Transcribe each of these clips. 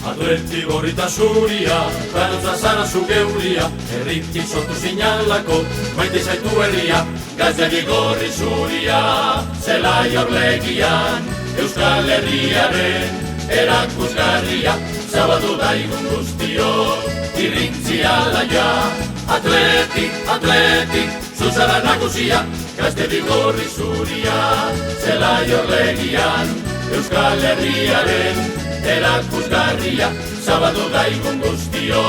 Atleti gorrita zuria, danotza zara zu geuria, herritik sortu zinalako, maite zaitu herria, gazteagi gorri zuria, zelai horlegian, Euskal Herriaren erakusgarria, zabatu daigun guztio, irrintzi alaia, atleti, atleti, zuzara nagusia, gazteagi gorri zuria, zelai horlegian, Euskal Herriaren erakusgarria, zabatu daigun guztio,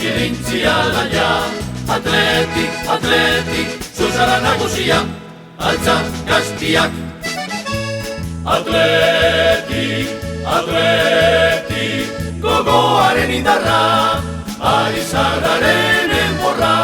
irrintzi alaia, atleti, atleti, zuzara nagusia, altza gaztiak. Atleti, atleti, gogoaren indarra, ari zarraren enborra,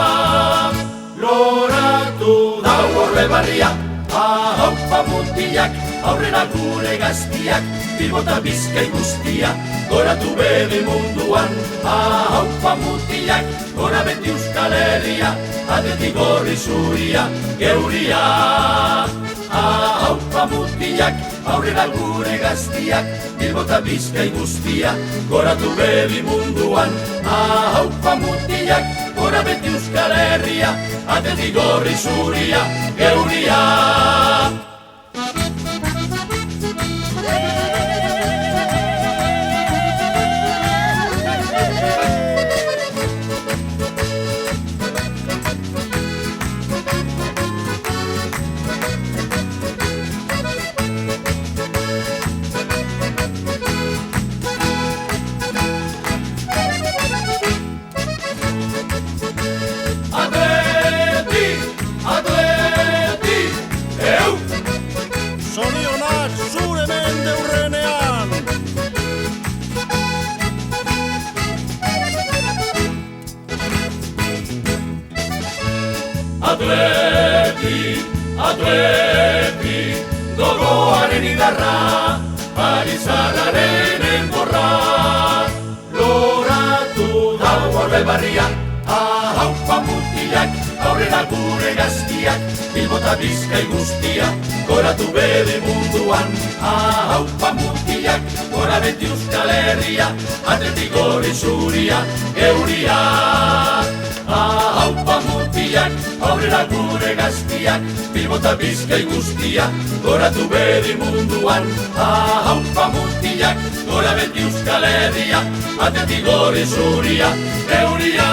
loratu dau horre barria, ahaupa mutilak, aurrera gure gaztiak, Bilbota Bizkai guztia, goratu bebe munduan, ahaupa mutilak, gora beti Euskal Herria, atleti gorri zuria, geuria. Ahaupa mutilak, aurrera gure gaztiak, Bilbota Bizkai guztia, goratu bebe munduan, ahaupa mutilak, gora beti Euskal Herria, atleti gorri zuria, geuria. Zorionak zure mende hurrenean. Atleti, atleti, gogoaren indarra, ari zarraren enborra, loratu dau horre barria, ahaupa mutilak, aurrera gure gaztiak, Bilbota Bizkai guztia, goratu bede munduan, ahaupa mutilak, gora beti Euskal Herria, atleti gorri zuria, geuria. Ahaupa mutilak, aurrera gure gaztiak, Bilbota Bizkai guztia, goratu bede munduan, ahaupa mutilak, gora beti Euskal Herria, atleti gorri zuria, geuria.